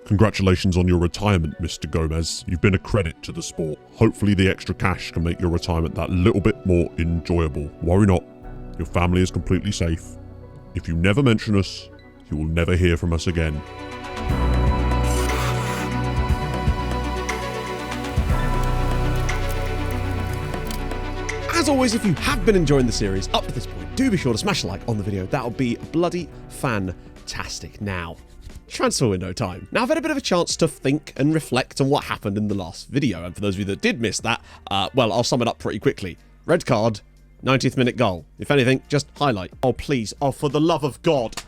Congratulations on your retirement, Mr. Gomez. You've been a credit to the sport. Hopefully the extra cash can make your retirement that little bit more enjoyable. Worry not, your family is completely safe. If you never mention us, you will never hear from us again. As always, if you have been enjoying the series up to this point, do be sure to smash a like on the video. That would be bloody fantastic. Now, transfer window time. Now, I've had a bit of a chance to think and reflect on what happened in the last video, and for those of you that did miss that, well, I'll sum it up pretty quickly. Red card, 90th minute goal. If anything, just highlight. Oh, please. Oh, for the love of God.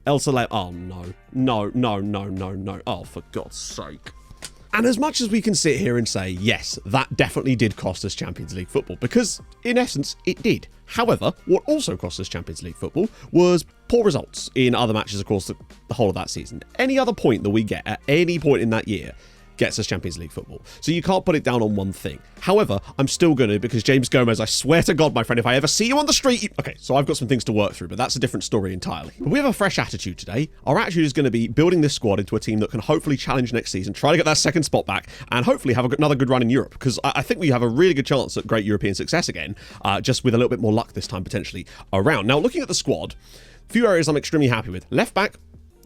Elsa oh, no. No. Oh, for God's sake. And as much as we can sit here and say, yes, that definitely did cost us Champions League football, because in essence, it did. However, what also cost us Champions League football was poor results in other matches, of course, the whole of that season. Any other point that we get at any point in that year gets us Champions League football. So you can't put it down on one thing. However, I'm still going to, because James Gomez, I swear to God, my friend, if I ever see you on the street... Okay, so I've got some things to work through, but that's a different story entirely. But we have a fresh attitude today. Our attitude is going to be building this squad into a team that can hopefully challenge next season, try to get that second spot back, and hopefully have another good run in Europe, because I think we have a really good chance at great European success again, just with a little bit more luck this time potentially around. Now, looking at the squad, a few areas I'm extremely happy with. Left back,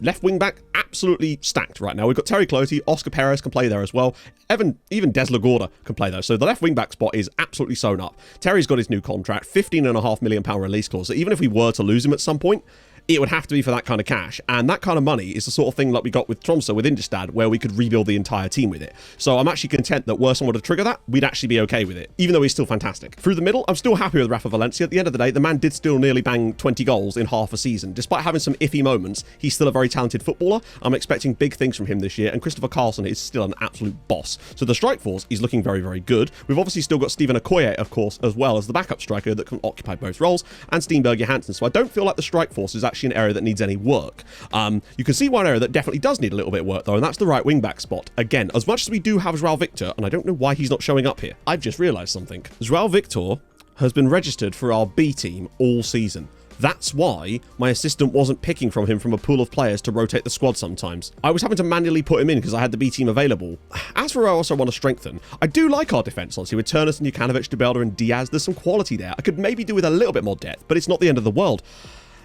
left wing back, absolutely stacked right now. We've got Terry Clotty, Oscar Perez can play there as well. Even Des Lagorda can play there. So the left wing back spot is absolutely sewn up. Terry's got his new contract, £15.5 million release clause. So even if we were to lose him at some point, it would have to be for that kind of cash. And that kind of money is the sort of thing like we got with Tromsø, with Indestad, where we could rebuild the entire team with it. So I'm actually content that were someone to trigger that, we'd actually be okay with it, even though he's still fantastic. Through the middle, I'm still happy with Rafa Valencia. At the end of the day, the man did still nearly bang 20 goals in half a season. Despite having some iffy moments, he's still a very talented footballer. I'm expecting big things from him this year, and Christopher Carlson is still an absolute boss. So the strike force is looking very, very good. We've obviously still got Stephen Okoye, of course, as well as the backup striker that can occupy both roles, and Steenberg Johansson. So I don't feel like the strike force is actually an area that needs any work. You can see one area that definitely does need a little bit of work though, and that's the right wing back spot. Again, as much as we do have João Victor, and I don't know why he's not showing up here, I've just realised something. João Victor has been registered for our B team all season. That's why my assistant wasn't picking from him from a pool of players to rotate the squad sometimes. I was having to manually put him in because I had the B team available. As for where I also want to strengthen, I do like our defence, honestly, with Turnus and Jukanovic, De Belder and Diaz. There's some quality there. I could maybe do with a little bit more depth, but it's not the end of the world.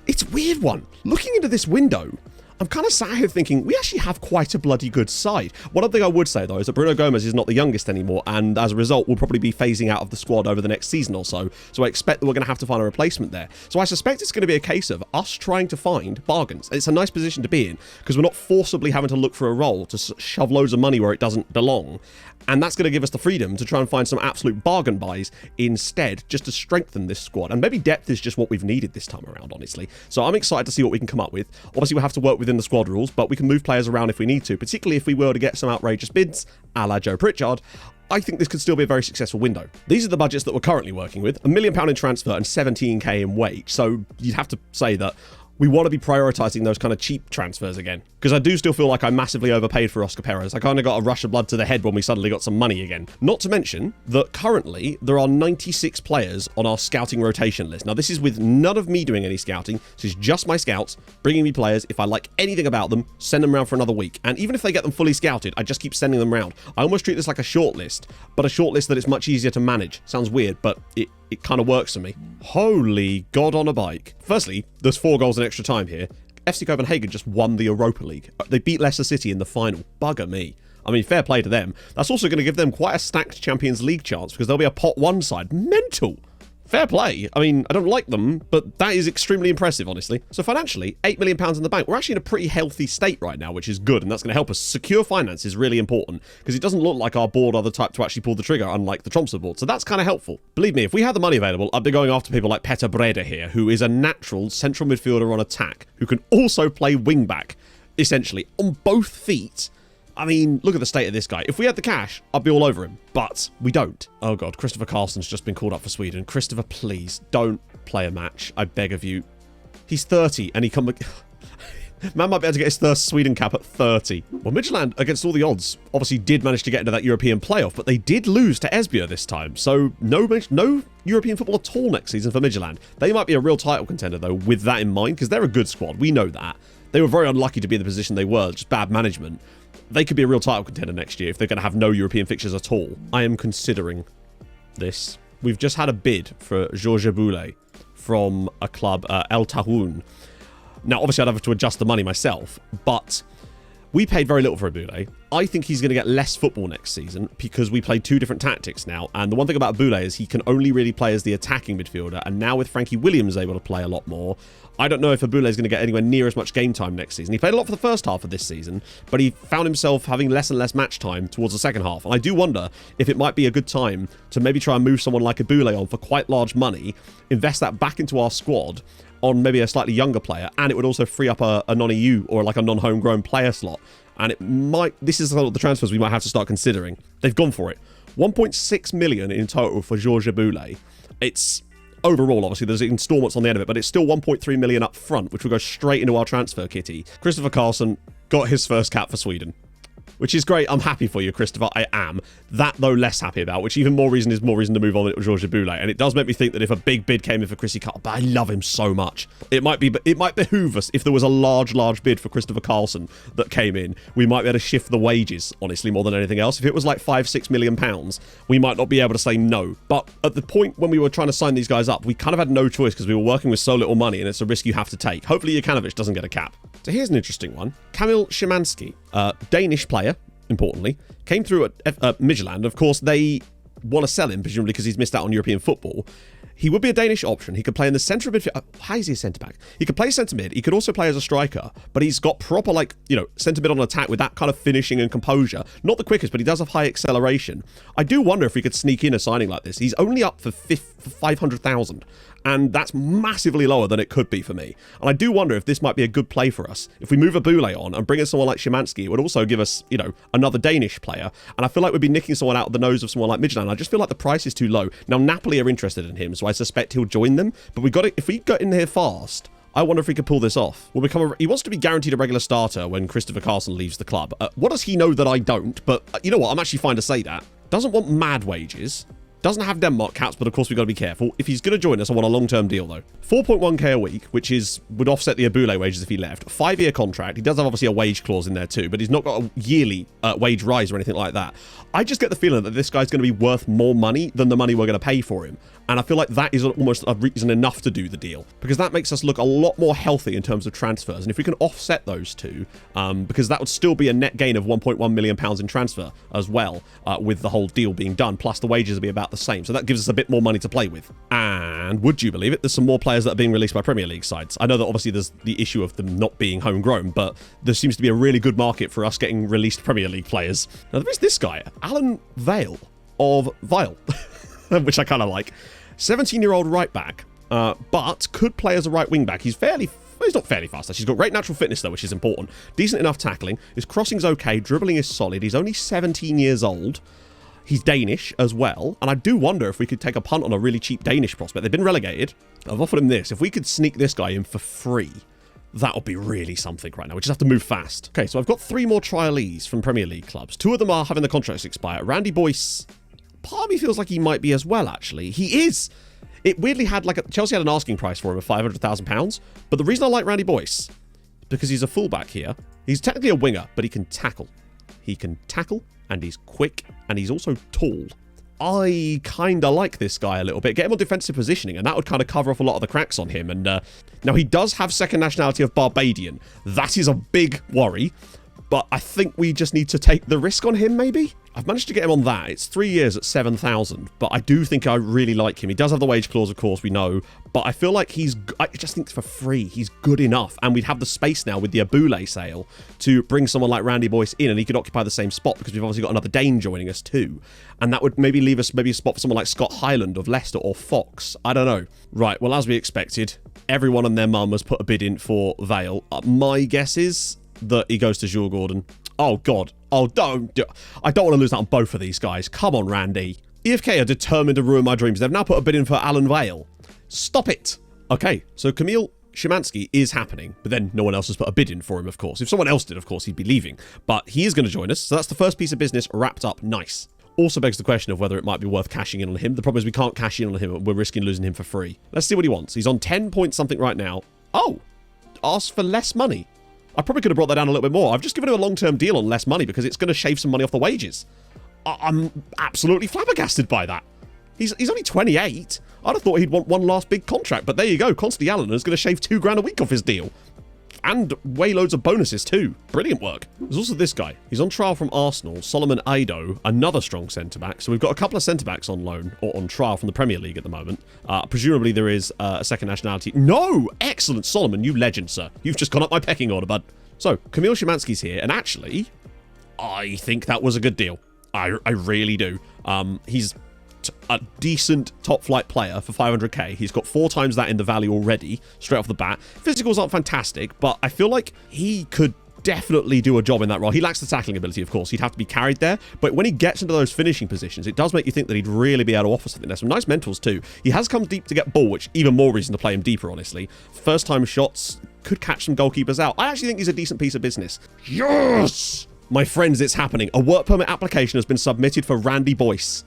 It's a weird one. Looking into this window, I'm kind of sat here thinking we actually have quite a bloody good side. One other thing I would say, though, is that Bruno Gomez is not the youngest anymore, and as a result, will probably be phasing out of the squad over the next season or so. So I expect that we're going to have to find a replacement there. So I suspect it's going to be a case of us trying to find bargains. It's a nice position to be in, because we're not forcibly having to look for a role to shove loads of money where it doesn't belong. And that's going to give us the freedom to try and find some absolute bargain buys instead, just to strengthen this squad. And maybe depth is just what we've needed this time around, honestly. So I'm excited to see what we can come up with. Obviously, we'll have to work within the squad rules, but we can move players around if we need to, particularly if we were to get some outrageous bids, a la Joe Pritchard. I think this could still be a very successful window. These are the budgets that we're currently working with. £1 million in transfer and 17k in wage. So you'd have to say that we want to be prioritising those kind of cheap transfers again. Because I do still feel like I massively overpaid for Oscar Perez. I kind of got a rush of blood to the head when we suddenly got some money again. Not to mention that currently there are 96 players on our scouting rotation list. Now, this is with none of me doing any scouting. This is just my scouts bringing me players. If I like anything about them, send them around for another week. And even if they get them fully scouted, I just keep sending them around. I almost treat this like a short list, but a short list that is much easier to manage. Sounds weird, but it kind of works for me. Holy God on a bike. Firstly, there's 4 goals in extra time here. FC Copenhagen just won the Europa League. They beat Leicester City in the final. Bugger me. I mean, fair play to them. That's also going to give them quite a stacked Champions League chance because they'll be a pot 1 side. Mental. Fair play. I mean, I don't like them, but that is extremely impressive, honestly. So financially, £8 million in the bank. We're actually in a pretty healthy state right now, which is good, and that's going to help us. Secure finance is really important, because it doesn't look like our board are the type to actually pull the trigger, unlike the Tromsø board. So that's kind of helpful. Believe me, if we had the money available, I'd be going after people like Petter Breda here, who is a natural central midfielder on attack, who can also play wing-back, essentially, on both feet. I mean, look at the state of this guy. If we had the cash, I'd be all over him. But we don't. Oh, God. Christopher Carlson's just been called up for Sweden. Christopher, please, don't play a match. I beg of you. He's 30, and he come... Man might be able to get his first Sweden cap at 30. Well, Midtjylland, against all the odds, obviously did manage to get into that European playoff, but they did lose to Esbjerg this time. So no European football at all next season for Midtjylland. They might be a real title contender, though, with that in mind, because they're a good squad. We know that. They were very unlucky to be in the position they were, just bad management. They could be a real title contender next year if they're going to have no European fixtures at all. I am considering this. We've just had a bid for Georges Boulet from a club, El Tahoun. Now, obviously, I'd have to adjust the money myself, but we paid very little for Boulet. I think he's going to get less football next season because we play 2 different tactics now. And the one thing about Boulet is he can only really play as the attacking midfielder. And now with Frankie Williams able to play a lot more, I don't know if Boulet is going to get anywhere near as much game time next season. He played a lot for the first half of this season, but he found himself having less and less match time towards the second half. And I do wonder if it might be a good time to maybe try and move someone like Boulet on for quite large money, invest that back into our squad on maybe a slightly younger player, and it would also free up a non-EU or like a non-homegrown player slot. And it might, this is the transfers we might have to start considering. They've gone for it. 1.6 million in total for Georges Boulet. It's overall, obviously, there's installments on the end of it, but it's still 1.3 million up front, which will go straight into our transfer kitty. Christopher Carlson got his first cap for Sweden, which is great. I'm happy for you, Christopher. I am. That, though, less happy about, which even more reason to move on with Georges Boulet. And it does make me think that if a big bid came in for Chrissy Carlson, but I love him so much. It might behoove us if there was a large bid for Christopher Carlson that came in. We might be able to shift the wages, honestly, more than anything else. If it was like £5-6 million, we might not be able to say no. But at the point when we were trying to sign these guys up, we kind of had no choice because we were working with so little money, and it's a risk you have to take. Hopefully, Jokanovic doesn't get a cap. So here's an interesting one. Kamil Szymanski, Danish player, importantly, came through at Midtjylland. Of course, they want to sell him, presumably because he's missed out on European football. He would be a Danish option. He could play in the centre of midfield. How is he a centre-back? He could play centre-mid. He could also play as a striker, but he's got proper, like, centre-mid on attack with that kind of finishing and composure. Not the quickest, but he does have high acceleration. I do wonder if we could sneak in a signing like this. He's only up for 500,000, and that's massively lower than it could be for me. And I do wonder if this might be a good play for us. If we move a Boulet on and bring in someone like Szymanski, it would also give us, another Danish player. And I feel like we'd be nicking someone out of the nose of someone like Midtjylland. I just feel like the price is too low. Now, Napoli are interested in him, so I suspect he'll join them. But if we got in here fast, I wonder if we could pull this off. He wants to be guaranteed a regular starter when Christopher Carlson leaves the club. What does he know that I don't? But you know what? I'm actually fine to say that. Doesn't want mad wages. Doesn't have Denmark caps, but of course we've got to be careful. If he's going to join us, I want a long-term deal, though. 4.1k a week, which would offset the Boulet wages if he left. 5-year contract. He does have, obviously, a wage clause in there, too, but he's not got a yearly wage rise or anything like that. I just get the feeling that this guy's going to be worth more money than the money we're going to pay for him. And I feel like that is almost a reason enough to do the deal, because that makes us look a lot more healthy in terms of transfers. And if we can offset those two, because that would still be a net gain of £1.1 million in transfer as well, with the whole deal being done, plus the wages will be about the same. So that gives us a bit more money to play with. And would you believe it, there's some more players that are being released by Premier League sides. I know that obviously there's the issue of them not being homegrown, but there seems to be a really good market for us getting released Premier League players. Now there is this guy, Alan Vale of Vile, which I kind of like. 17-year-old right back, but could play as a right wing back. He's not fairly fast. He's got great natural fitness, though, which is important. Decent enough tackling. His crossing's okay. Dribbling is solid. He's only 17 years old. He's Danish as well. And I do wonder if we could take a punt on a really cheap Danish prospect. They've been relegated. I've offered him this. If we could sneak this guy in for free, that would be really something right now. We just have to move fast. Okay, so I've got 3 more trialees from Premier League clubs. 2 of them are having the contracts expire. Randy Boyce, part of me feels like he might be as well, actually. He is. It weirdly had Chelsea had an asking price for him of £500,000. But the reason I like Randy Boyce, because he's a fullback here. He's technically a winger, but he can tackle. He can tackle, and he's quick, and he's also tall. I kind of like this guy a little bit. Get him on defensive positioning, and that would kind of cover off a lot of the cracks on him. And now he does have second nationality of Barbadian. That is a big worry. But I think we just need to take the risk on him, maybe? I've managed to get him on that. It's 3 years at 7,000, but I do think I really like him. He does have the wage clause, of course, we know, but I feel like I just think for free, he's good enough. And we'd have the space now with the Boulet sale to bring someone like Randy Boyce in, and he could occupy the same spot because we've obviously got another Dane joining us too. And that would maybe leave us a spot for someone like Scott Hyland of Leicester or Fox. I don't know. Right, well, as we expected, everyone and their mum has put a bid in for Vale. My guess is that he goes to Jules Gordon. Oh, God. Oh, I don't want to lose that on both of these guys. Come on, Randy. EFK are determined to ruin my dreams. They've now put a bid in for Alan Vale. Stop it. Okay, so Kamil Szymanski is happening, but then no one else has put a bid in for him, of course. If someone else did, of course, he'd be leaving. But he is going to join us, so that's the first piece of business wrapped up nice. Also begs the question of whether it might be worth cashing in on him. The problem is we can't cash in on him. We're risking losing him for free. Let's see what he wants. He's on 10 point something right now. Oh, ask for less money. I probably could have brought that down a little bit more. I've just given him a long-term deal on less money because it's going to shave some money off the wages. I'm absolutely flabbergasted by that. He's only 28. I'd have thought he'd want one last big contract, but there you go. Constantly Allen is going to shave $2,000 a week off his deal. And way loads of bonuses too. Brilliant work. There's also this guy. He's on trial from Arsenal, Solomon Aido, another strong centre-back. So we've got a couple of centre-backs on loan, or on trial from the Premier League at the moment. Presumably there is a second nationality. No! Excellent, Solomon, you legend, sir. You've just gone up my pecking order, bud. So, Kamil Szymanski's here, and actually, I think that was a good deal. I really do. He's a decent top-flight player for 500k. He's got 4 times that in the value already, straight off the bat. Physicals aren't fantastic, but I feel like he could definitely do a job in that role. He lacks the tackling ability, of course. He'd have to be carried there, but when he gets into those finishing positions, it does make you think that he'd really be able to offer something. There's some nice mentals too. He has come deep to get ball, which even more reason to play him deeper, honestly. First-time shots, could catch some goalkeepers out. I actually think he's a decent piece of business. Yes! My friends, it's happening. A work permit application has been submitted for Randy Boyce.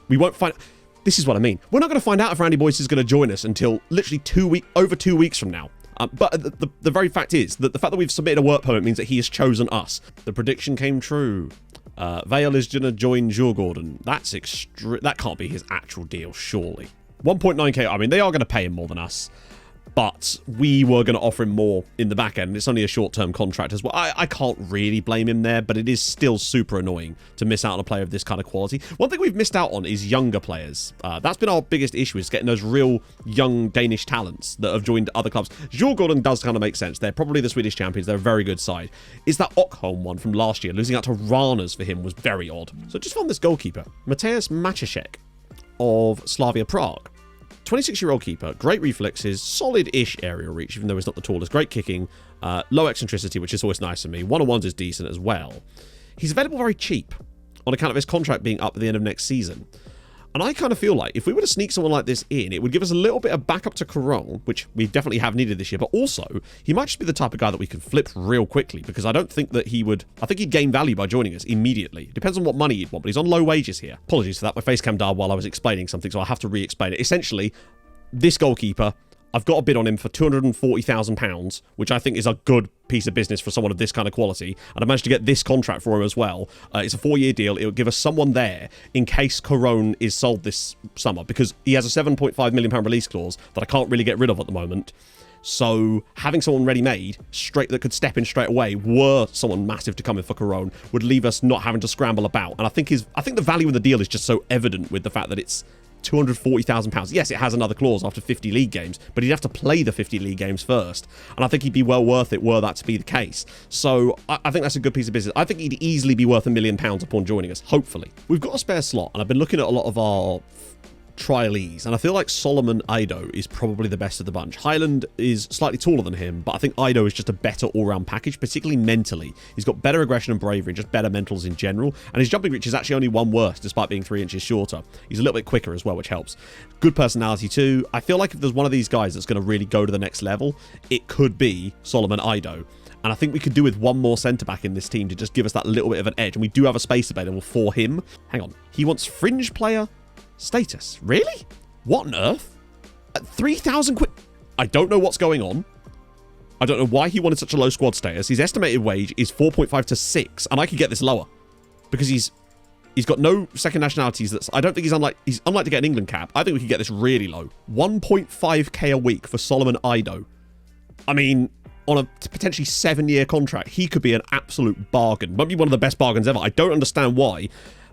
We won't find... This is what I mean. We're not going to find out if Randy Boyce is going to join us until literally over 2 weeks from now. But the very fact is that the fact that we've submitted a work permit means that he has chosen us. The prediction came true. Vale is going to join Djurgården. That can't be his actual deal, surely. 1.9k. I mean, they are going to pay him more than us. But we were going to offer him more in the back end. It's only a short-term contract as well. I can't really blame him there, but it is still super annoying to miss out on a player of this kind of quality. One thing we've missed out on is younger players. That's been our biggest issue, is getting those real young Danish talents that have joined other clubs. Djurgården does kind of make sense. They're probably the Swedish champions. They're a very good side. Is that Ockholm one from last year? Losing out to Ranas for him was very odd. So just found this goalkeeper, Mateusz Maciszek of Slavia Prague. 26-year-old keeper, great reflexes, solid-ish area reach, even though he's not the tallest, great kicking, low eccentricity, which is always nice for me. One-on-ones is decent as well. He's available very cheap on account of his contract being up at the end of next season. And I kind of feel like if we were to sneak someone like this in, it would give us a little bit of backup to Caron, which we definitely have needed this year, but also he might just be the type of guy that we can flip real quickly, because I don't think that he would... I think he'd gain value by joining us immediately. Depends on what money he'd want, but he's on low wages here. Apologies for that. My face cam died while I was explaining something, so I have to re-explain it. Essentially, this goalkeeper, I've got a bid on him for £240,000, which I think is a good piece of business for someone of this kind of quality. And I managed to get this contract for him as well. It's a 4-year deal. It will give us someone there in case Caron is sold this summer, because he has a £7.5 million release clause that I can't really get rid of at the moment. So having someone ready-made that could step in straight away, were someone massive to come in for Caron, would leave us not having to scramble about. And I think the value of the deal is just so evident with the fact that it's £240,000. Yes, it has another clause after 50 league games, but he'd have to play the 50 league games first. And I think he'd be well worth it were that to be the case. So I think that's a good piece of business. I think he'd easily be worth £1 million upon joining us, hopefully. We've got a spare slot, and I've been looking at a lot of our trialees, and I feel like Solomon Aido is probably the best of the bunch. Highland is slightly taller than him, but I think Aido is just a better all-round package, particularly mentally. He's got better aggression and bravery, and just better mentals in general, and his jumping reach is actually only one worse, despite being 3 inches shorter. He's a little bit quicker as well, which helps. Good personality too. I feel like if there's one of these guys that's going to really go to the next level, it could be Solomon Aido. And I think we could do with one more centre-back in this team to just give us that little bit of an edge, and we do have a space available for him. Hang on. He wants fringe player status. Really? What on earth? At 3,000 quid? I don't know what's going on. I don't know why he wanted such a low squad status. His estimated wage is 4.5 to 6, and I could get this lower because he's got no second nationalities. I don't think he's unlike to get an England cap. I think we could get this really low. 1.5k a week for Solomon Aido. I mean, on a potentially 7-year contract, he could be an absolute bargain. Might be one of the best bargains ever. I don't understand why.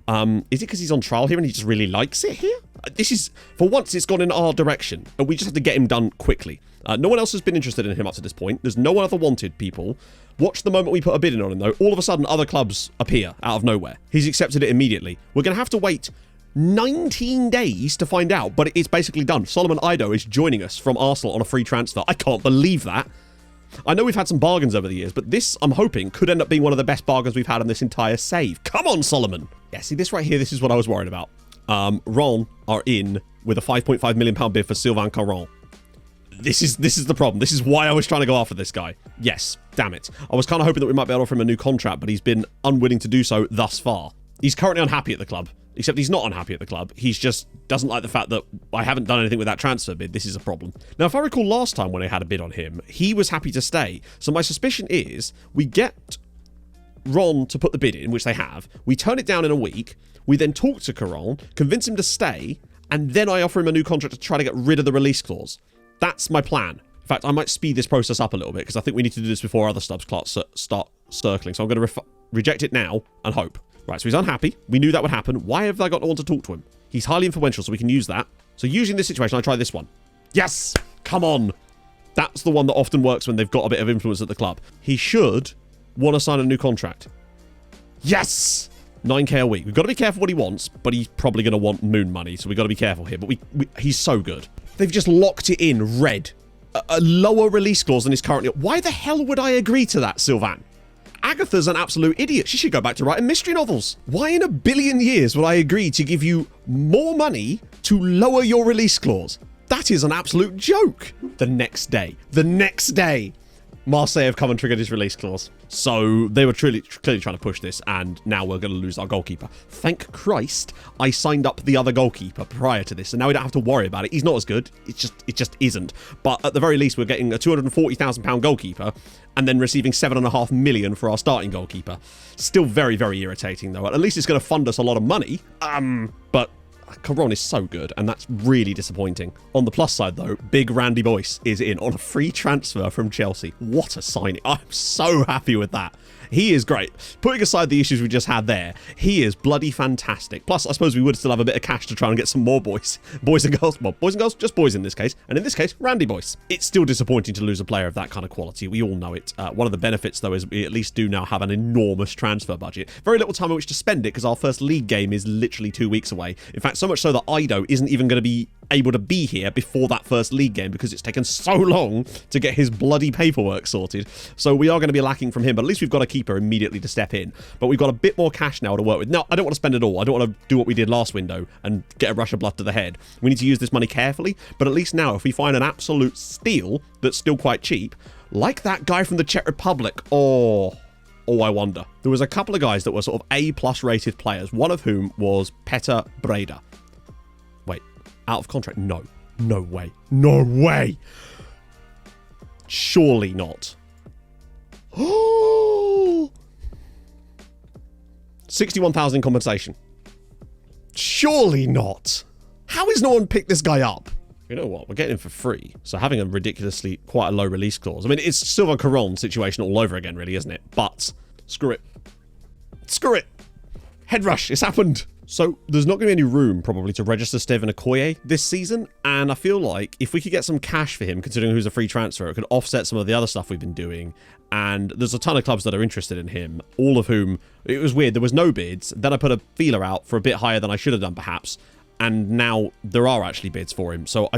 Is it because he's on trial here and he just really likes it here? This is, for once, it's gone in our direction, and we just have to get him done quickly. No one else has been interested in him up to this point. There's no one other wanted people. Watch the moment we put a bid in on him, though. All of a sudden, other clubs appear out of nowhere. He's accepted it immediately. We're going to have to wait 19 days to find out, but it's basically done. Solomon Aido is joining us from Arsenal on a free transfer. I can't believe that. I know we've had some bargains over the years, but this, I'm hoping, could end up being one of the best bargains we've had on this entire save. Come on, Solomon! Yeah, see, this right here, this is what I was worried about. Ron are in with a £5.5 million bid for Sylvain Caron. This is the problem. This is why I was trying to go after this guy. Yes, damn it. I was kind of hoping that we might be able to offer him a new contract, but he's been unwilling to do so thus far. He's currently unhappy at the club. Except he's not unhappy at the club. He just doesn't like the fact that I haven't done anything with that transfer bid. This is a problem. Now, if I recall last time when I had a bid on him, he was happy to stay. So my suspicion is we get Ron to put the bid in, which they have. We turn it down in a week. We then talk to Caron, convince him to stay, and then I offer him a new contract to try to get rid of the release clause. That's my plan. In fact, I might speed this process up a little bit because I think we need to do this before other stubs start circling. So I'm going to reject it now and hope. Right, so he's unhappy. We knew that would happen. Why have I got no one to talk to him? He's highly influential, so we can use that. So using this situation, I try this one. Yes! Come on! That's the one that often works when they've got a bit of influence at the club. He should want to sign a new contract. Yes! 9k a week. We've got to be careful what he wants, but he's probably going to want moon money, so we've got to be careful here. But he's so good. They've just locked it in red. A lower release clause than is currently... Why the hell would I agree to that, Sylvain? Agatha's an absolute idiot. She should go back to writing mystery novels. Why in a billion years would I agree to give you more money to lower your release clause? That is an absolute joke. The next day, Marseille have come and triggered his release clause. So they were clearly trying to push this, and now we're going to lose our goalkeeper. Thank Christ I signed up the other goalkeeper prior to this, and now we don't have to worry about it. He's not as good. It just isn't. But at the very least, we're getting a £240,000 goalkeeper, and then receiving $7.5 million for our starting goalkeeper. Still very, very irritating, though. At least it's going to fund us a lot of money. But Caron is so good, and that's really disappointing. On the plus side, though, big Randy Boyce is in on a free transfer from Chelsea. What a signing. I'm so happy with that. He is great. Putting aside the issues we just had there, he is bloody fantastic. Plus, I suppose we would still have a bit of cash to try and get some more boys. Boys and girls. Well, boys and girls, just boys in this case. And in this case, Randy Boyce. It's still disappointing to lose a player of that kind of quality. We all know it. One of the benefits, though, is we at least do now have an enormous transfer budget. Very little time in which to spend it because our first league game is literally 2 weeks away. In fact, so much so that Ido isn't even going to be able to be here before that first league game because it's taken so long to get his bloody paperwork sorted. So we are going to be lacking from him, but at least we've got a keeper immediately to step in. But we've got a bit more cash now to work with. No, I don't want to spend it all. I don't want to do what we did last window and get a rush of blood to the head. We need to use this money carefully, but at least now if we find an absolute steal that's still quite cheap, like that guy from the Czech Republic, I wonder. There was a couple of guys that were sort of A+ rated players, one of whom was Petr Breda. Wait, out of contract? No. No way. No way. Surely not. 61,000 compensation. Surely not. How has no one picked this guy up? You know what? We're getting him for free. So having a ridiculously quite a low release clause. I mean, it's Sylvain Caron situation all over again, really, isn't it? But screw it. Screw it. Head rush. It's happened. So there's not going to be any room probably to register Steven Okoye this season. And I feel like if we could get some cash for him, considering who's a free transfer, it could offset some of the other stuff we've been doing. And there's a ton of clubs that are interested in him, all of whom, it was weird, there was no bids. Then I put a feeler out for a bit higher than I should have done perhaps. And now there are actually bids for him. So,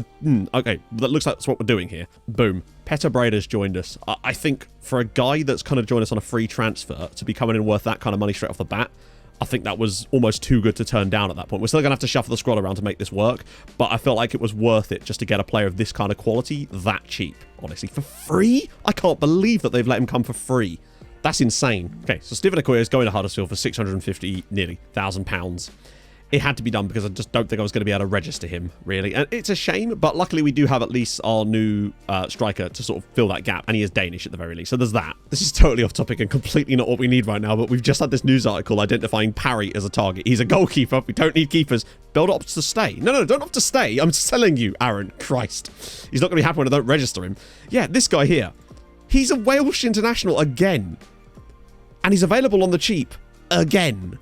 okay, that looks like that's what we're doing here. Boom. Petr Breda's joined us. I think for a guy that's kind of joined us on a free transfer to be coming in worth that kind of money straight off the bat, I think that was almost too good to turn down at that point. We're still going to have to shuffle the squad around to make this work, but I felt like it was worth it just to get a player of this kind of quality that cheap. Honestly, for free? I can't believe that they've let him come for free. That's insane. Okay, so Steven Okoye is going to Huddersfield for £650, nearly, £1,000. It had to be done because I just don't think I was going to be able to register him, really. And it's a shame, but luckily we do have at least our new striker to sort of fill that gap, and he is Danish at the very least. So there's that. This is totally off topic and completely not what we need right now, but we've just had this news article identifying Parry as a target. He's a goalkeeper. We don't need keepers. Build opts to stay. No, don't opt to stay. I'm telling you, Aaron. Christ. He's not going to be happy when I don't register him. Yeah, this guy here. He's a Welsh international again. And he's available on the cheap again.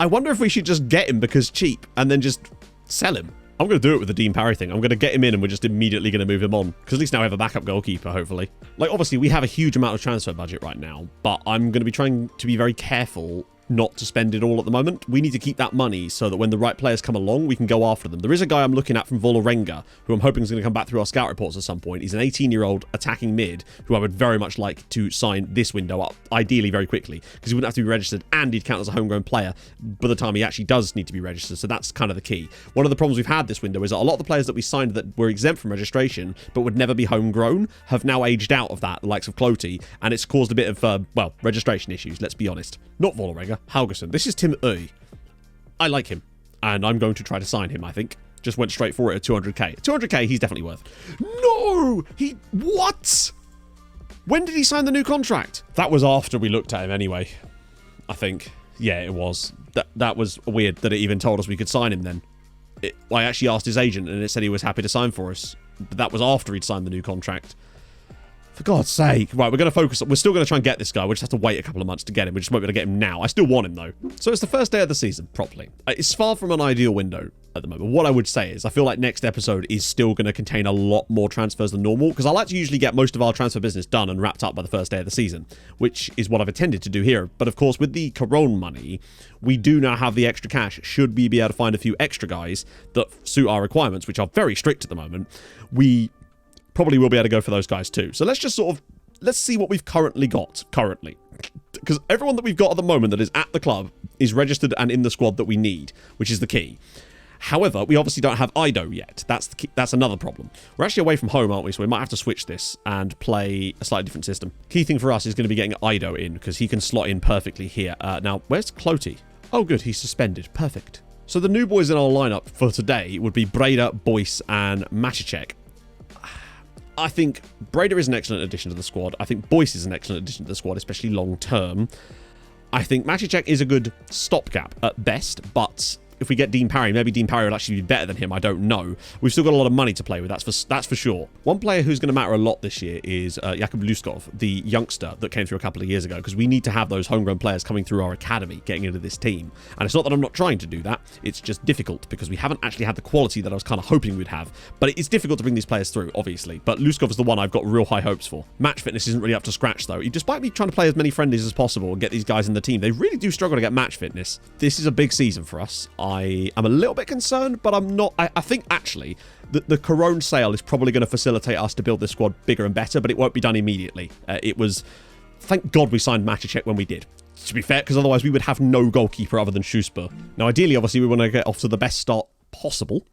I wonder if we should just get him because cheap and then just sell him. I'm going to do it with the Dean Parry thing. I'm going to get him in and we're just immediately going to move him on. Because at least now we have a backup goalkeeper, hopefully. Like, obviously, we have a huge amount of transfer budget right now, but I'm going to be trying to be very careful not to spend it all at the moment. We need to keep that money so that when the right players come along, we can go after them. There is a guy I'm looking at from Vålerenga who I'm hoping is going to come back through our scout reports at some point. He's an 18-year-old attacking mid who I would very much like to sign this window up, ideally very quickly, because he wouldn't have to be registered and he'd count as a homegrown player by the time he actually does need to be registered. So that's kind of the key. One of the problems we've had this window is that a lot of the players that we signed that were exempt from registration but would never be homegrown have now aged out of that, the likes of Cloty, and it's caused a bit of, registration issues, let's be honest. Not Vålerenga. Haugesson. This is Tim Uy. I like him, and I'm going to try to sign him, I think. Just went straight for it at 200k. 200k, he's definitely worth. No! What? When did he sign the new contract? That was after we looked at him anyway, I think. Yeah, it was. That was weird that it even told us we could sign him then. I actually asked his agent, and it said he was happy to sign for us. But that was after he'd signed the new contract. For God's sake. Right, we're going to focus. We're still going to try and get this guy. We just have to wait a couple of months to get him. We just won't be able to get him now. I still want him, though. So it's the first day of the season, properly. It's far from an ideal window at the moment. What I would say is I feel like next episode is still going to contain a lot more transfers than normal, because I like to usually get most of our transfer business done and wrapped up by the first day of the season, which is what I've intended to do here. But of course, with the Corona money, we do now have the extra cash. Should we be able to find a few extra guys that suit our requirements, which are very strict at the moment, we probably will be able to go for those guys too. So let's just let's see what we've currently got. Because everyone that we've got at the moment that is at the club is registered and in the squad that we need, which is the key. However, we obviously don't have Ido yet. That's the key. That's another problem. We're actually away from home, aren't we? So we might have to switch this and play a slightly different system. Key thing for us is going to be getting Ido in, because he can slot in perfectly here. Now, where's Cloty? Oh, good. He's suspended. Perfect. So the new boys in our lineup for today would be Breda, Boyce, and Maticek. I think Breda is an excellent addition to the squad. I think Boyce is an excellent addition to the squad, especially long term. I think Maticek is a good stopgap at best, but if we get Dean Parry, maybe Dean Parry will actually be better than him. I don't know. We've still got a lot of money to play with. That's for sure. One player who's going to matter a lot this year is Jakub Luskov, the youngster that came through a couple of years ago, because we need to have those homegrown players coming through our academy, getting into this team. And it's not that I'm not trying to do that. It's just difficult because we haven't actually had the quality that I was kind of hoping we'd have. But it's difficult to bring these players through, obviously. But Luskov is the one I've got real high hopes for. Match fitness isn't really up to scratch, though. Despite me trying to play as many friendlies as possible and get these guys in the team, they really do struggle to get match fitness. This is a big season for us. I am a little bit concerned, but I'm not. I think actually the Corona sale is probably going to facilitate us to build this squad bigger and better, but it won't be done immediately. Thank God we signed Maticek when we did, to be fair, because otherwise we would have no goalkeeper other than Schuster. Now, ideally, obviously, we want to get off to the best start possible.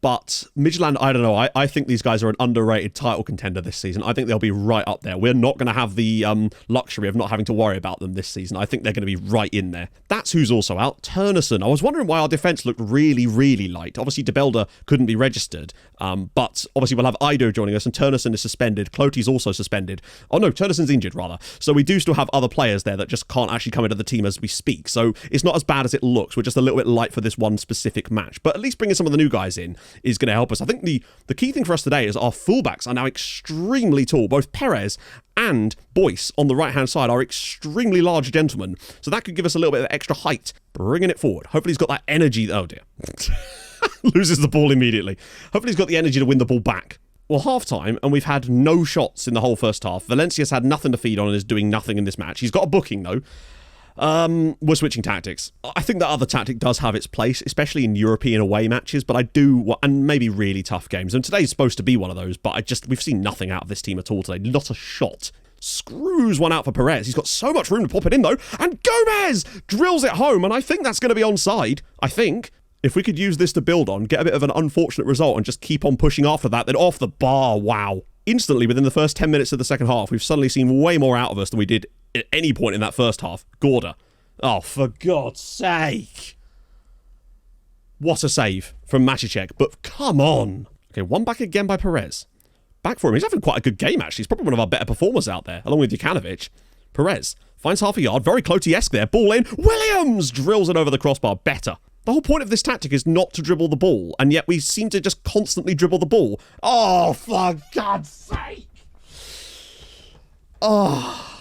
But Midtjylland, I don't know. I think these guys are an underrated title contender this season. I think they'll be right up there. We're not going to have the luxury of not having to worry about them this season. I think they're going to be right in there. That's who's also out. Turnerson. I was wondering why our defence looked really, really light. Obviously, De Belder couldn't be registered. But obviously, we'll have Ido joining us, and Turnerson is suspended. Cloty's also suspended. Oh, no, Turnerson's injured, rather. So we do still have other players there that just can't actually come into the team as we speak. So it's not as bad as it looks. We're just a little bit light for this one specific match. But at least bringing some of the new guys in is going to help us. I think the key thing for us today is our fullbacks are now extremely tall. Both Perez and Boyce on the right-hand side are extremely large gentlemen. So that could give us a little bit of extra height. Bringing it forward. Hopefully he's got that energy. Oh, dear. Loses the ball immediately. Hopefully he's got the energy to win the ball back. Well, half-time, and we've had no shots in the whole first half. Valencia's had nothing to feed on and is doing nothing in this match. He's got a booking, though. We're switching tactics. I think that other tactic does have its place, especially in European away matches, but I do, and maybe really tough games. And today's supposed to be one of those, but we've seen nothing out of this team at all today. Not a shot. Screws one out for Perez. He's got so much room to pop it in, though. And Gomez drills it home, and I think that's going to be onside. I think. If we could use this to build on, get a bit of an unfortunate result, and just keep on pushing after that, then off the bar, wow. Instantly, within the first 10 minutes of the second half, we've suddenly seen way more out of us than we did at any point in that first half. Gorda. Oh, for God's sake. What a save from Maticek, but come on. Okay, one back again by Perez. Back for him. He's having quite a good game, actually. He's probably one of our better performers out there, along with Jukanovic. Perez finds half a yard. Very Cloty-esque there. Ball in. Williams drills it over the crossbar. Better. The whole point of this tactic is not to dribble the ball, and yet we seem to just constantly dribble the ball. Oh, for God's sake. Oh.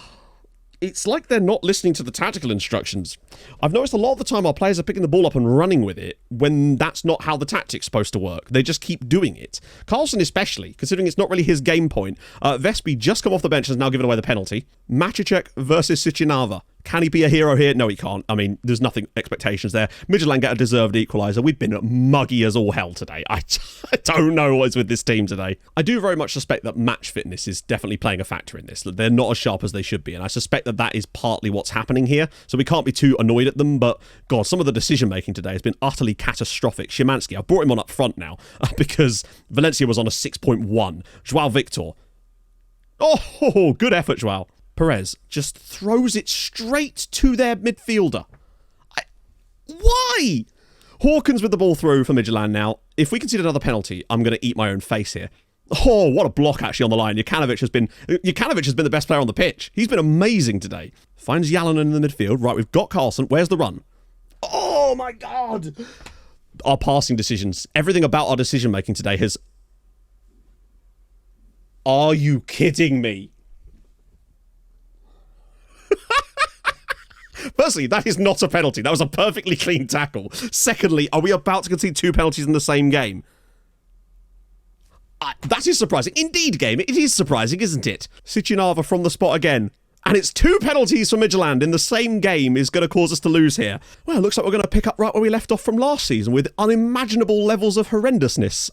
It's like they're not listening to the tactical instructions. I've noticed a lot of the time our players are picking the ball up and running with it when that's not how the tactic's supposed to work. They just keep doing it. Carlson especially, considering it's not really his game point. Vespi just come off the bench and has now given away the penalty. Maticek versus Sichinava. Can he be a hero here? No, he can't. I mean, there's nothing expectations there. Midtjylland get a deserved equaliser. We've been muggy as all hell today. I don't know what is with this team today. I do very much suspect that match fitness is definitely playing a factor in this. That they're not as sharp as they should be, and I suspect that that is partly what's happening here. So we can't be too annoyed at them, but God, some of the decision making today has been utterly catastrophic. Szymanski, I brought him on up front now because Valencia was on a 6.1. Joao Victor. Oh, good effort, Joao. Perez just throws it straight to their midfielder. Why? Hawkins with the ball through for Midtjylland now. If we concede another penalty, I'm going to eat my own face here. Oh, what a block actually on the line. Jokanovic has been the best player on the pitch. He's been amazing today. Finds Yalonen in the midfield. Right, we've got Carlson. Where's the run? Oh my God. Our passing decisions. Everything about our decision making today has... Are you kidding me? Firstly, that is not a penalty. That was a perfectly clean tackle. Secondly, are we about to concede 2 penalties in the same game? That is surprising. Indeed, game. It is surprising, isn't it? Sichinava from the spot again. And it's 2 penalties for Midtjylland in the same game is going to cause us to lose here. Well, it looks like we're going to pick up right where we left off from last season with unimaginable levels of horrendousness.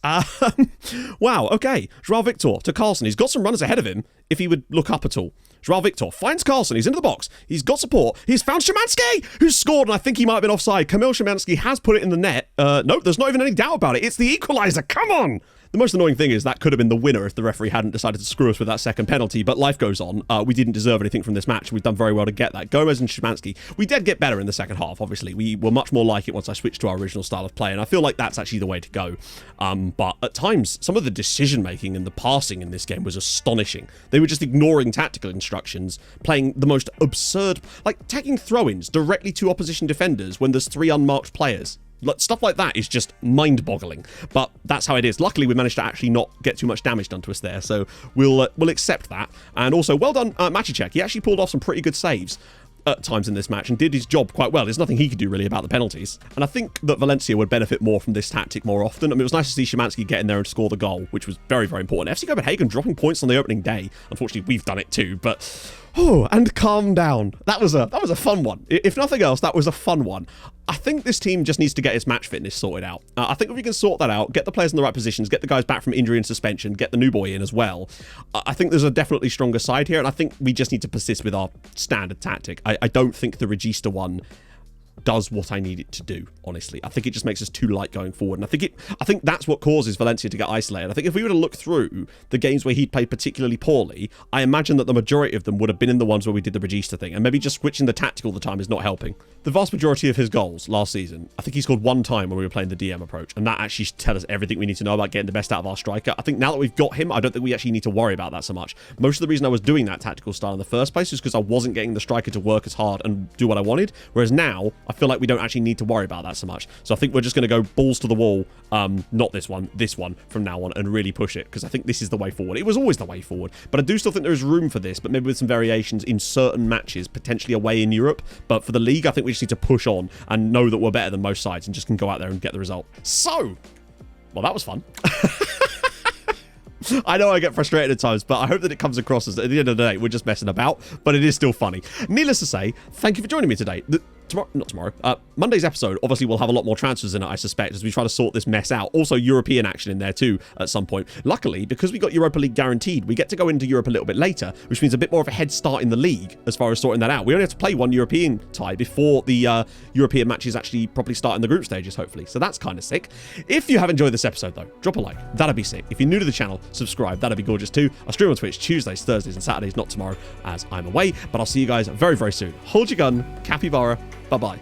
Wow, okay. Joao Victor to Carlson. He's got some runners ahead of him if he would look up at all. Joao Victor finds Carlson. He's into the box. He's got support. He's found Szymanski, who's scored, and I think he might have been offside. Kamil Szymanski has put it in the net. Nope, there's not even any doubt about it. It's the equaliser. Come on! The most annoying thing is that could have been the winner if the referee hadn't decided to screw us with that second penalty, but life goes on. We didn't deserve anything from this match. We've done very well to get that. Gomez and Szymanski, we did get better in the second half, obviously. We were much more like it once I switched to our original style of play, and I feel like that's actually the way to go. But at times, some of the decision-making and the passing in this game was astonishing. They were just ignoring tactical instructions, playing the most absurd, like taking throw-ins directly to opposition defenders when there's 3 unmarked players. Stuff like that is just mind-boggling, but that's how it is. Luckily, we managed to actually not get too much damage done to us there, so we'll accept that. And also, well done, Maciek. He actually pulled off some pretty good saves at times in this match and did his job quite well. There's nothing he could do really about the penalties. And I think that Valencia would benefit more from this tactic more often. I mean, it was nice to see Szymanski get in there and score the goal, which was very, very important. FC Copenhagen dropping points on the opening day. Unfortunately, we've done it too, but... Oh, and calm down. That was a fun one. If nothing else, that was a fun one. I think this team just needs to get its match fitness sorted out. I think if we can sort that out, get the players in the right positions, get the guys back from injury and suspension, get the new boy in as well, I think there's a definitely stronger side here, and I think we just need to persist with our standard tactic. I don't think the Regista one does what I need it to do, honestly. I think it just makes us too light going forward. And I think that's what causes Valencia to get isolated. I think if we were to look through the games where he'd played particularly poorly, I imagine that the majority of them would have been in the ones where we did the Regista thing. And maybe just switching the tactic all the time is not helping. The vast majority of his goals last season, I think he scored 1 time when we were playing the DM approach. And that actually tells us everything we need to know about getting the best out of our striker. I think now that we've got him, I don't think we actually need to worry about that so much. Most of the reason I was doing that tactical style in the first place is because I wasn't getting the striker to work as hard and do what I wanted. Whereas now, I feel like we don't actually need to worry about that so much. So I think we're just going to go balls to the wall, not this one from now on, and really push it, because I think this is the way forward. It was always the way forward, but I do still think there is room for this, but maybe with some variations in certain matches, potentially away in Europe. But for the league, I think we just need to push on and know that we're better than most sides and just can go out there and get the result. So, well, that was fun. I know I get frustrated at times, but I hope that it comes across as, at the end of the day, we're just messing about, but it is still funny. Needless to say, thank you for joining me today. Monday's episode obviously will have a lot more transfers in it, I suspect, as we try to sort this mess out. Also, European action in there too at some point. Luckily, because we got Europa League guaranteed, we get to go into Europe a little bit later, which means a bit more of a head start in the league as far as sorting that out. We only have to play 1 European tie before the European matches actually properly start in the group stages, hopefully. So that's kind of sick. If you have enjoyed this episode, though, drop a like. That'd be sick. If you're new to the channel, subscribe. That'd be gorgeous too. I stream on Twitch Tuesdays, Thursdays, and Saturdays, not tomorrow as I'm away. But I'll see you guys very, very soon. Hold your gun. Capybara. Bye-bye.